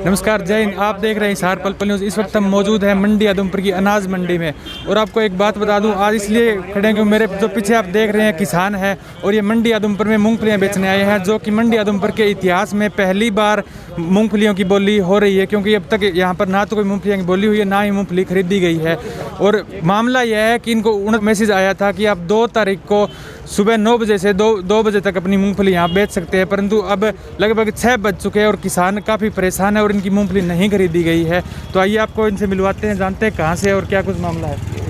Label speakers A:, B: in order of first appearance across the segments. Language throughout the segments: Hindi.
A: नमस्कार, जय हिंद। आप देख रहे हैं हिसार पल पल न्यूज़। इस वक्त हम मौजूद हैं मंडी आदमपुर की अनाज मंडी में। और आपको एक बात बता दूं, आज इसलिए खड़े हैं क्योंकि मेरे जो पीछे आप देख रहे हैं किसान हैं और ये मंडी आदमपुर में मूंगफलियां बेचने आए हैं, जो कि मंडी आदमपुर के इतिहास में पहली बार मूंगफलियों की बोली हो रही है, क्योंकि अब तक यहाँ पर ना तो कोई मूंगफलियों की बोली हुई है, ना ही मूंगफली खरीदी गई है। और मामला यह है कि इनको मैसेज आया था कि आप 2 तारीख को सुबह 9 बजे से 2 बजे तक अपनी मूंगफली यहाँ बेच सकते हैं, परंतु अब लगभग 6 बज चुके हैं और किसान काफ़ी परेशान है और इनकी मूंगफली नहीं खरीदी गई है। तो आइए आपको इनसे मिलवाते हैं, जानते हैं कहाँ से और क्या कुछ मामला है।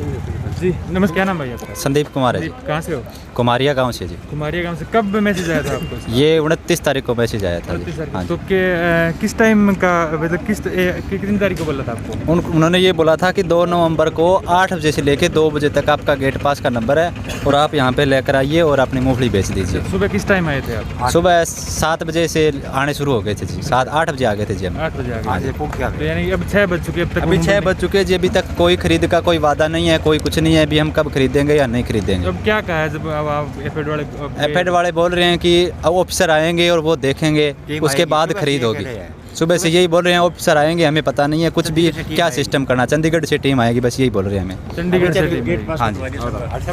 A: जी नमस्कार, क्या नाम भैया?
B: संदीप कुमार है जी।
A: कहाँ से हो?
B: कुमारिया गांव से जी।
A: कुमारिया गांव से। कब मैसेज आया था आपको?
B: ये 29 तारीख को मैसेज आया था।
A: हाँ, तो किस टाइम का, मतलब कितनी तारीख को बोला था आपको?
B: उन्होंने ये बोला था कि 2 नवंबर को 8 बजे से लेके 2 बजे तक आपका गेट पास का नंबर है और आप यहाँ पे लेकर आइए और अपनी मूंगफली बेच दीजिए।
A: सुबह किस टाइम आए थे आप?
B: सुबह 7 बजे से आने शुरू हो गए थे जी। 8 बजे आ गए थे जी हम।
A: 8 बजे आ गए। तो यानी अब 6 बज चुके,
B: अभी 6 बज चुके जी। अभी तक कोई खरीद का कोई वादा नहीं है, कोई कुछ नहीं है। अभी हम कब खरीदेंगे या नहीं खरीदेंगे।
A: अब क्या कहा है जब आप
B: एफएड वाले बोल रहे हैं कि अब ऑफिसर आएंगे और वो देखेंगे, उसके बाद खरीद होगी। सुबह से यही बोल रहे हैं, ऑफिसर आएंगे, हमें पता नहीं है कुछ भी क्या सिस्टम करना। चंडीगढ़ से टीम आएगी, बस यही बोल रहे हैं हमें।
A: चंडीगढ़ से टीम?
B: हाँ जी।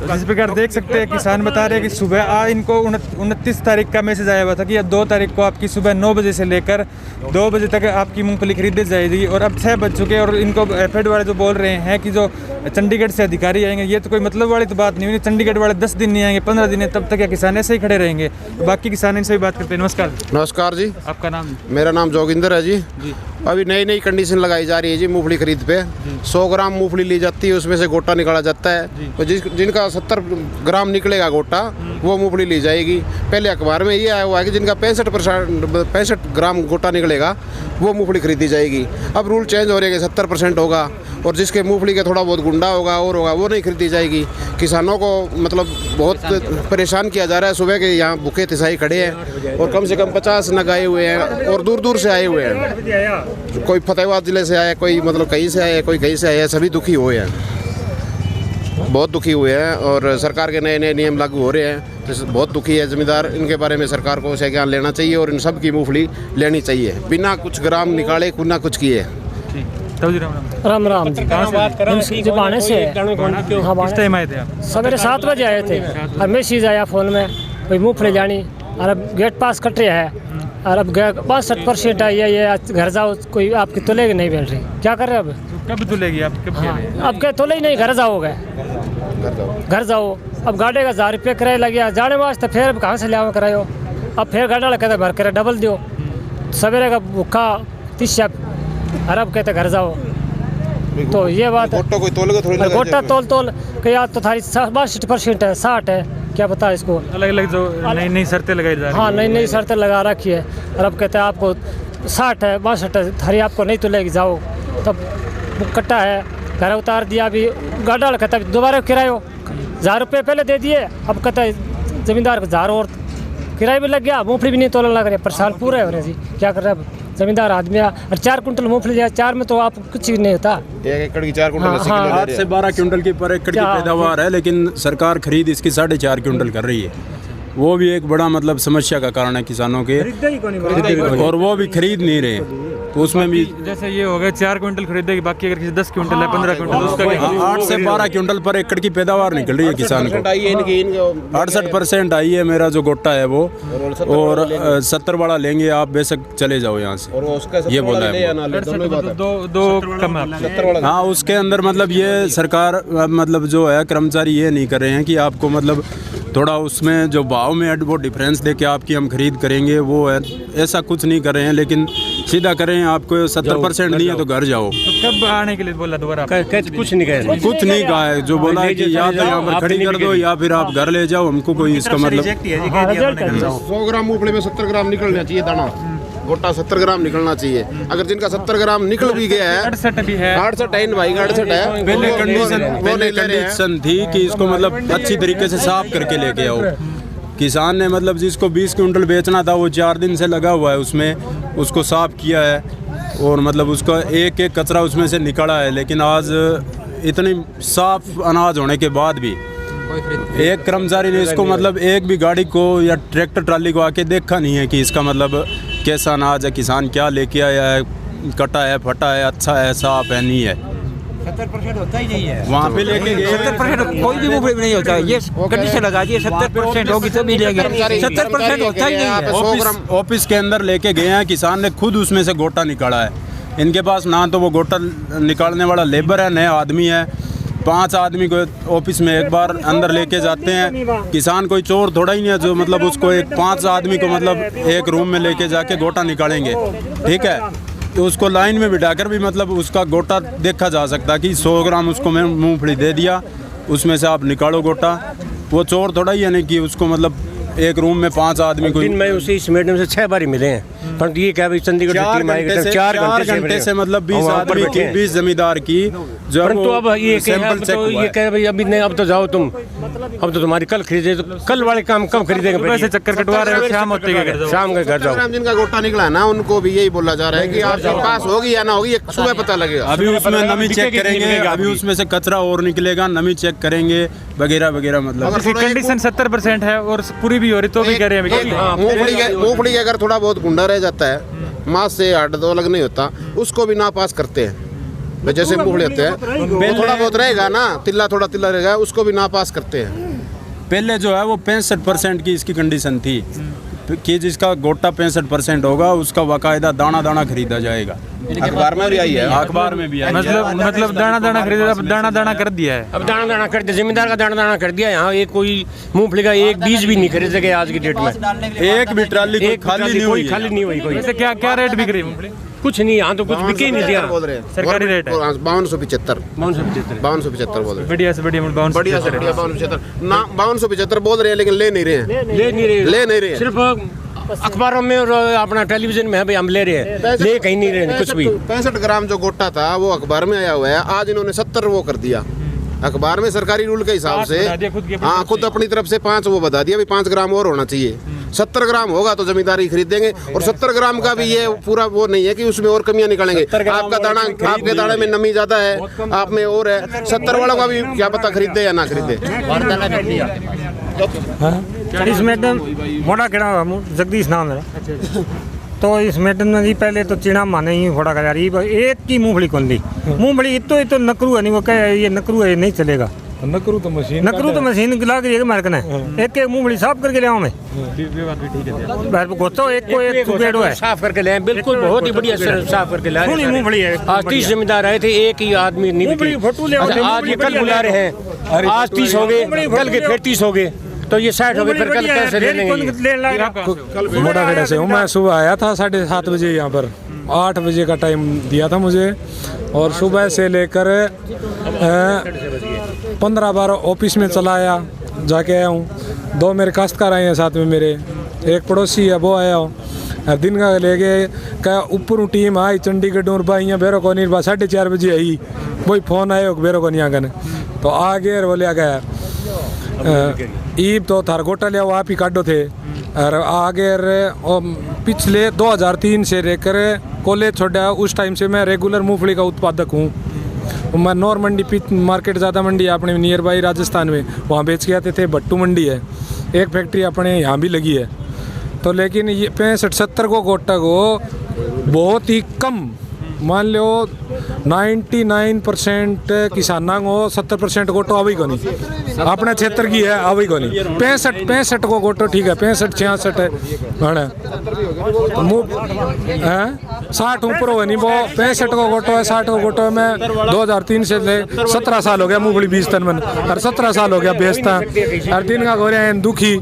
A: जिस प्रकार देख सकते हैं, किसान बता रहे हैं कि सुबह इनको 29 तारीख का मैसेज आया हुआ था कि 2 तारीख को आपकी सुबह 9 बजे से लेकर 2 बजे तक आपकी मूंगफली खरीदी जाएगी। और अब 6 बज चुके हैं और इनको एफएड वाले जो बोल रहे हैं कि जो चंडीगढ़ से अधिकारी आएंगे, ये तो कोई मतलब वाली तो बात नहीं हुई। चंडीगढ़ वाले 10 दिन नहीं आएंगे, 15 दिन है, तब तक क्या किसान ऐसे ही खड़े रहेंगे? बाकी किसान इनसे भी बात करते हैं। नमस्कार।
C: नमस्कार जी।
A: आपका नाम?
C: मेरा नाम जोगिंदर है जी।
A: जी।
C: अभी नई नई कंडीशन लगाई जा रही है जी मूंगफली खरीद पे। 100 ग्राम मूंगफली ली जाती है, उसमें से गोटा निकाला जाता है। तो जिनका 70 ग्राम निकलेगा गोटा, वो मूंगफली ली जाएगी। पहले अखबार में ये आया हुआ है कि जिनका 65 ग्राम गोटा निकलेगा वो मूंगफली खरीदी जाएगी। अब रूल चेंज हो रहे हैं कि 70% होगा और जिसके मूंगफली का थोड़ा बहुत गुंडा होगा और होगा वो नहीं खरीदी जाएगी। किसानों को मतलब बहुत परेशान किया जा रहा है। सुबह के यहाँ भूखे तिसाई खड़े हैं और कम से कम 50 नग आए हुए हैं और दूर दूर से आए हुए हैं। कोई फतेहाबाद जिले से आया, कोई मतलब कहीं से आया, कोई कहीं से आया। सभी दुखी हुए हैं, बहुत दुखी हुए हैं और सरकार के नए नए नियम लागू हो रहे हैं तो बहुत दुखी है ज़मींदार। इनके बारे में सरकार को ज्ञान लेना चाहिए और इन सब की मूंगफली लेनी चाहिए बिना कुछ ग्राम निकाले, ना कुछ किए।
D: राम राम जी। जी बाणे से। हाँ,
A: किस टाइम आए थे आप?
D: सवेरे 7 बजे आए थे और मैसेज आया फ़ोन में, कोई मूंगफली जानी और अब गेट पास कट रहा है और अब 65% आई है। ये घर जाओ, कोई आपकी तुलेगी नहीं मिल रही, क्या कर रहे हैं अब?
A: कब तुलेगी आप? कब?
D: हाँ, अब क्या तुले ही नहीं, घर जाओगे, घर जाओ। अब गाड़ी का 1000 रुपये किराया लग गया जाने वास्ते, फिर अब कहाँ से ले आओ करायो? अब फिर गाड़ी वाला कहते भर कर डबल दो। सवेरे का भूखा 30 और अब कहते घर जाओ। तो ये बात है। गोटा तोल कि यार तो थारी 62% है, 60 है, क्या पता इसको।
A: अलग अलग जो नई शर्तें लगाई जा रही हैं।
D: हाँ, नई शर्तें लगा रखी है और अब कहते हैं आपको 60 है, 62 है, थारी आपको नहीं तुलेगी, जाओ। तब कट्टा है, घर उतार दिया। अभी गाड़ी वाला कहता है दोबारा किरायो 1000 रुपये पहले दे दिए, अब कहता है ज़मींदार को 1000 और किराया भी लग गया, मूँगफली भी नहीं तोलने लग रहे, परेशान पूरे हो रहे जी। क्या कर रहे हैं ज़मींदार आदमी? और 4 कुंटल मूंगफली जाए, 4 में तो आप कुछ नहीं होता।
C: 1 एकड़ की 4 कुंटल
E: 8 से 12 क्विंटल की पर एकड़ की पैदावार है, लेकिन सरकार खरीद इसकी 4.5 क्विंटल कर रही है। वो भी एक बड़ा मतलब समस्या का कारण है किसानों के, और वो भी खरीद नहीं रहे। तो उसमेमें भी
A: जैसे ये हो गया 4 क्विंटल खरीदेगी, बाकी अगर किसी 10 क्विंटल है, 15 क्विंटल, उसका
E: 8 से 12 क्विंटल पर एकड़ की पैदावार निकल रही है किसान को। 68% आई है मेरा जो गोटा है वो, और 70 वाला लेंगे आप, बेशक चले जाओ यहाँ से, ये बोला है। हाँ, उसके अंदर मतलब ये सरकार मतलब जो है कर्मचारी ये नहीं कर रहे हैं कि आपको मतलब थोड़ा उसमें जो भाव में वो डिफरेंस दे के आपकी हम खरीद करेंगे, वो है ऐसा कुछ नहीं कर रहे हैं। लेकिन सीधा करें, आपको 70% नहीं है तो घर जाओ।
A: तो कब आने के लिए बोला दोबारा?
F: कुछ नहीं कह रहे,
E: कुछ नहीं कहा है, जो बोला है कि या तो यहाँ पर खड़ी कर दो या फिर आप घर ले जाओ, हमको कोई इसका मतलब।
C: 100 ग्राम मूंगफली में 70 ग्राम निकलना चाहिए दाना, गोटा 70 ग्राम निकलना चाहिए। अगर जिनका 70 ग्राम निकल भी गया है,
A: 68 भी है,
C: 68 है भाई, 68 है।
E: पहले
C: पहले
E: कंडीशन थी कि इसको मतलब अच्छी तरीके से साफ करके लेके आओ। किसान ने मतलब जिसको 20 क्विंटल बेचना था वो 4 दिन से लगा हुआ है उसमें, उसको साफ किया है और मतलब उसका एक एक कचरा उसमें से निकला है। लेकिन आज इतनी साफ अनाज होने के बाद भी एक कर्मचारी ने इसको मतलब एक भी गाड़ी को या ट्रैक्टर ट्राली को आके देखा नहीं है कि इसका मतलब कैसा अनाज है, किसान क्या लेके आया है, कटा है, फटा है, अच्छा है, साफ है, नहीं है।
F: 70% होता ही नहीं है
E: वहाँ पे लेके गए
F: 70% कोई भी मूंगफली नहीं होता है। ये कंडीशन लगा दी 70% होगी तभी लेंगे, 70% होता ही नहीं है।
E: ऑफिस के अंदर लेके गए हैं, किसान ने खुद उसमें से गोटा निकाला है। इनके पास ना तो वो गोटा निकालने वाला लेबर है, नए आदमी है। 5 आदमी को ऑफिस में एक बार अंदर लेके जाते हैं। किसान कोई चोर थोड़ा ही नहीं है जो मतलब उसको 5 आदमी को मतलब एक रूम में लेके जाके गोटा निकालेंगे, ठीक है। तो उसको लाइन में बिठाकर भी मतलब उसका गोटा देखा जा सकता है कि 100 ग्राम उसको मैं मूंगफली दे दिया, उसमें से आप निकालो गोटा। वो चोर थोड़ा ही है नहीं कि उसको मतलब एक रूम में 5 आदमी को।
F: दिन में उसी इस मैडम से 6 बार मिले हैं, परंतु ये क्या भाई चंडीगढ़ से टीम आएगी 4
E: घंटे से मतलब 20 आदमी की 20 जमींदार की जो
F: परंतु अब ये कह भाई अभी नहीं, अब तो जाओ तुम, अब तो तुम्हारी कल खरीदे, तो कल वाले काम कब खरीदेंगे?
A: वैसे चक्कर कटवा रहे हो, शाम होते के
F: शाम के घर जाओ।
C: जिनका गोटा निकला है ना, उनको भी यही बोला जा रहा है कि आपके पास होगी या ना होगी, सुबह पता लगेगा।
E: अभी उसमें नमी चेक करेंगे, अभी उसमें से कचरा और निकलेगा, नमी चेक करेंगे वगैरह वगैरह। मतलब
A: कंडीशन 70% है और पूरी भी हो रही तो भी कह रहे हैं।
C: मूंगफली अगर थोड़ा बहुत गुंडा रह जाता है, मांस से हट दो अलग नहीं होता, उसको भी नापास करते हैं। जैसे मूंगफली होते हैं वो थोड़ा बहुत रहेगा ना, तिल्ला थोड़ा तिल्ला रहेगा, उसको भी नापास करते हैं।
E: पहले जो है वो 65% की इसकी कंडीशन थी कि जिसका गोटा 65% होगा उसका बाकायदा दाना दाना खरीदा जाएगा।
C: अखबार में भी आई है,
E: अखबार में भी आई है।
A: मतलब दाना दाना खरीदा, अब दाना दाना कर दिया है।
F: अब दाना दाना कर दिया, जमींदार का दाना दाना कर दिया। यहाँ एक कोई मूंगफली का एक बीज भी नहीं खरीदेगा आज की डेट में,
E: एक भी ट्राली कोई खाली नहीं हुई,
F: खाली नहीं हुई कोई।
A: वैसे क्या क्या रेट बिक रही मूंगफली?
F: कुछ नहीं, यहाँ तो कुछ बिके ही नहीं दिया।
A: सरकारी रेट है
C: 5275 5275 बोल रहे हैं।
A: बढ़िया से बढ़िया
C: 5275 ना, 5275 बोल रहे हैं, लेकिन ले नहीं रहे हैं।
F: सिर्फ अखबारों में और अपना टेलीविजन में है भाई हम ले रहे हैं, ले कहीं नहीं रहे कुछ भी।
C: 65 ग्राम जो गोटा था वो अखबार में आया हुआ है, आज इन्होंने 70 वो कर दिया अखबार में सरकारी रूल के हिसाब से। हाँ, खुद अपनी तरफ से 5 वो बता दिया, 5 ग्राम और होना चाहिए। 70 ग्राम होगा तो जमींदारी खरीदेंगे, और 70 ग्राम का भी ये पूरा वो नहीं है कि उसमें और कमियां निकालेंगे। आपका दाना, आपके दाने में नमी ज्यादा है, आप में और है, 70 वालों का भी क्या पता खरीदे या ना खरीदे।
D: इस मैडम मोड़ा केड़ा जगदीश नाम है। तो इस मैडम ने जी पहले तो चिड़ा माने ही फोड़ा कर रही, एक की मूंगफली कौन दी मूंगफली तो नकरू है नहीं, वो कहे ये नकरू है, नहीं चलेगा। नकरू तो मशीन लग रही है मार्कन है, एक एक मूंगफली साफ करके ले आओ मैं गोतो एक को एक सुबेड़ो है
F: साफ करके ले, बिल्कुल बहुत ही बढ़िया साफ करके लाए।
D: मूंगफली है।
F: आज 30 जमींदार आए थे, एक ही आदमी नहीं बिकी। आज ये कल बुला रहे हैं, आज 30 हो गए, कल के फिर 30 हो गए, तो ये 60 हो गए, फिर कल कैसे ले लेंगे?
G: मोटा खेड़ा से हूँ मैं। सुबह आया था 7:30 बजे, यहाँ पर 8 बजे का टाइम दिया था मुझे, और सुबह से लेकर 15 बार ऑफिस में चला आया, जाके आया हूँ। 2 मेरे काश्तकार आए हैं साथ में, मेरे एक पड़ोसी है वो आया हूँ। दिन का ले गए क्या ऊपर टीम आई चंडीगढ़ और भाई बेरो को नहीं 4:30 बजे आई, वही फोन आए बेरो को नहीं आगन, तो आगे बोले आ गया ईब तो थार गोटा लिया वो आप ही काटो थे। और आगे पिछले 2003 से लेकर कॉलेज छोड़ा उस टाइम से मैं रेगुलर मूंगफली का उत्पादक हूँ। मैं नॉर मंडी पिच मार्केट ज़्यादा मंडी है अपने नियर बाई राजस्थान में, वहाँ बेच के आते थे। भट्टू मंडी है, एक फैक्ट्री अपने यहाँ भी लगी है। तो लेकिन ये 65-70 को गोटा को बहुत ही कम, मान लो 99% किसाना को 70% गोटो आवी को नहीं, अपने क्षेत्र की है आवी को नहीं। 65 को गोटो ठीक है, 65-66 है 60 ऊपर हो नहीं, वो 65 को गोटो है। 60 को गोटो है। मैं 2003 से ले 17 साल हो गया मूंगफली 20 टन में, और 17 साल हो गया बेचता। और दिन का गोरे हैं दुखी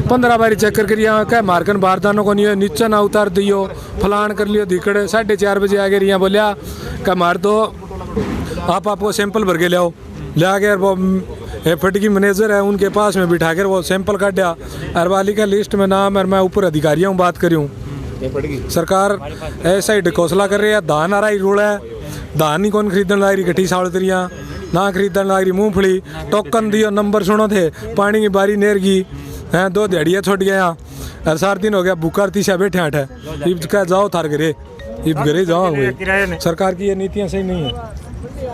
G: 15 बारी चक्कर करिया क्या मारकन बारदानों को नहीं है, नीचे ना उतार दियो, फलान कर लियो, धिकड़ 4:30 बजे आगे रिया बोलिया क्या मार दो आपको सैंपल भर के ले आओ, ले आके वो फटकी मैनेजर है उनके पास में बिठा कर वो सैंपल काटा और वाली का लिस्ट में नाम, और मैं ऊपर अधिकारियों बात करी हूँ। सरकार ऐसा ही ढकोसला कर रही है, धान आ रहा ही रोड़ा है, धान ही कौन खरीदने ला रही, गठी सावतरियाँ ना खरीदने ला रही, मूंगफली टोकन दियो, नंबर सुनो थे, पानी की बारी नेर की हैं, 2 दिहाड़ियाँ छोड़ गया यहाँ, और 4 दिन हो गया भूखा तीसरा बैठे आठ है, इब क्या जाओ थार घरे, इब घरे जाओ। सरकार की ये नीतियाँ सही नहीं है।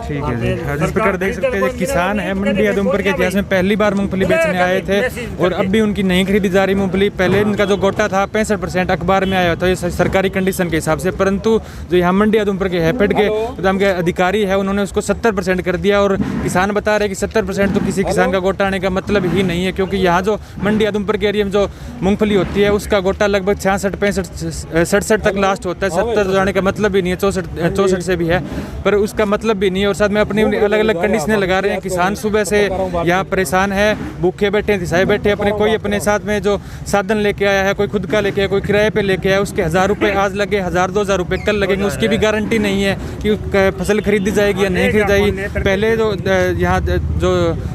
A: ठीक है जी। जिस प्रकार देख सकते हैं किसान है मंडी उधमपुर के इतिहास में पहली बार मूंगफली बेचने आए थे और अब भी उनकी नहीं खरीदी जा रही मूंगफली। पहले इनका जो गोटा था 65% अखबार में आया था ये सरकारी कंडीशन के हिसाब से, परंतु जो यहाँ मंडी उधमपुर के हैफेड के गोदाम के अधिकारी है उन्होंने उसको 70% कर दिया और किसान बता रहे कि 70% तो किसी किसान का गोटा आने का मतलब ही नहीं है, क्योंकि यहाँ जो मंडी उधमपुर के एरिया में जो मूंगफली होती है उसका गोटा लगभग 66-65-67 तक लास्ट होता है, 70 जाने का मतलब ही नहीं है, 64 से भी है पर उसका मतलब भी नहीं है। और साथ में अपनी अलग अलग कंडीशनें लगा रहे हैं। किसान सुबह से यहाँ परेशान है, भूखे बैठे तिसाए बैठे, अपने कोई अपने साथ में जो साधन लेके आया है, कोई खुद का लेके आया, कोई किराए पे लेके आया, उसके 1000 रुपये आज लगे, 1000-2000 रुपये कल लगेंगे, उसकी भी गारंटी नहीं है कि फसल खरीदी जाएगी या नहीं खरीदी जाएगी। पहले जो यहाँ जो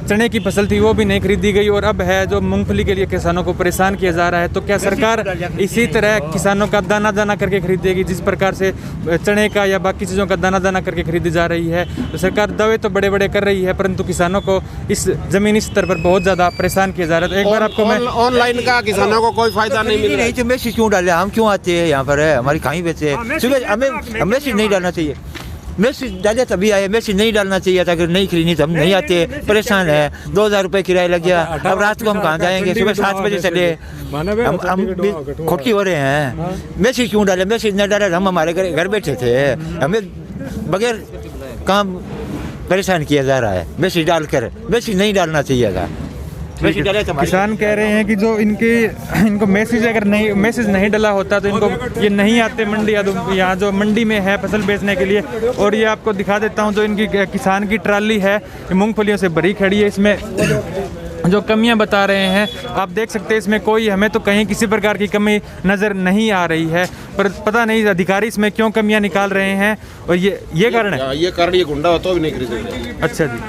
A: चने की फसल थी वो भी नहीं खरीदी गई और अब है जो मूंगफली के लिए किसानों को परेशान किया जा रहा है। तो क्या सरकार इसी तरह किसानों का दाना दाना करके खरीदेगी जिस प्रकार से चने का या बाकी चीज़ों का दाना दाना करके खरीदी जा रही है? तो सरकार दावे तो बड़े बड़े कर रही है परंतु किसानों को इस जमीनी स्तर पर बहुत ज़्यादा परेशान किया जा रहा है। तो एक बार आपको मैं
C: ऑनलाइन का किसानों को कोई फायदा नहीं मिल रहा है।
H: तो मैसेज क्यों डाले, हम क्यों आते हैं यहाँ पर, है हमारी कहीं बेचे सुबह, हमें मैसेज नहीं डालना चाहिए, मैसेज डाले तभी आए, मैसेज नहीं डालना चाहिए था, अगर नहीं खरीदनी तो हम नहीं आते, परेशान है, 2000 रुपये किराया लग गया, अब रात को हम कहाँ जाएंगे, सुबह 7 बजे चले, हम खोटी हो रहे हैं। मैसेज क्यों डाले, मैसेज न डाले, हम हमारे घर बैठे थे, हमें बगैर काम परेशान किया जा रहा है, मैसेज डालकर, मैसेज नहीं डालना चाहिए था।
A: किसान कह रहे हैं कि जो इनको मैसेज अगर नहीं डला होता तो इनको ये नहीं आते मंडी यहाँ जो मंडी में है फसल बेचने के लिए। और ये आपको दिखा देता हूँ जो इनकी किसान की ट्राली है मूंगफलियों से भरी खड़ी है, इसमें जो कमियां बता रहे हैं आप देख सकते हैं, इसमें कोई हमें तो कहीं किसी प्रकार की कमी नज़र नहीं आ रही है, पर पता नहीं अधिकारी इसमें क्यों कमियां निकाल रहे हैं। और ये कारण है,
C: ये गुंडा तो भी नहीं खरीदेंगे।
A: अच्छा जी,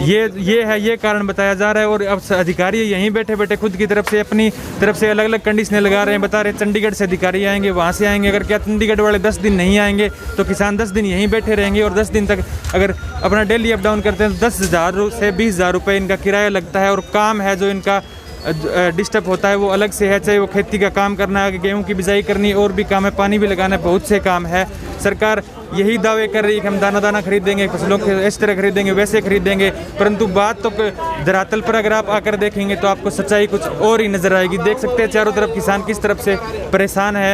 A: ये कारण बताया जा रहा है। और अब अधिकारी यहीं बैठे बैठे खुद की तरफ से अपनी तरफ से अलग अलग कंडीशनें लगा रहे हैं, बता रहे हैं चंडीगढ़ से अधिकारी आएंगे, वहाँ से आएंगे, अगर क्या चंडीगढ़ वाले 10 दिन नहीं आएंगे तो किसान 10 दिन यहीं बैठे रहेंगे और 10 दिन तक अगर अपना डेली अप डाउन करते हैं तो 10,000 से 20,000 रुपये इनका किराया लगता है। और काम है जो इनका डिस्टर्ब होता है वो अलग से है, चाहे वो खेती का काम करना है, गेहूं की बिजाई करनी, और भी काम है, पानी भी लगाना है, बहुत से काम है। सरकार यही दावे कर रही है कि हम दाना दाना खरीदेंगे, फसलों के इस तरह खरीदेंगे, वैसे खरीदेंगे, परंतु बात तो धरातल पर अगर आप आकर देखेंगे तो आपको सच्चाई कुछ और ही नजर आएगी। देख सकते हैं चारों तरफ किसान किस तरफ से परेशान है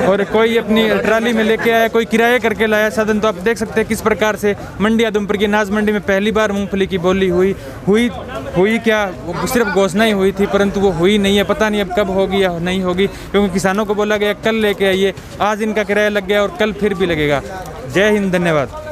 A: और कोई अपनी ट्राली में लेके आया, कोई किराए करके लाया साधन। तो आप देख सकते हैं किस प्रकार से मंडी उधमपुर की अनाज मंडी में पहली बार मूंगफली की बोली हुई क्या सिर्फ घोषणा ही हुई थी परंतु वो हुई नहीं है। पता नहीं अब कब होगी या नहीं होगी, क्योंकि किसानों को बोला गया कल लेके आइए, आज इनका किराया लग गया और कल फिर भी लगेगा। जय हिंद, धन्यवाद।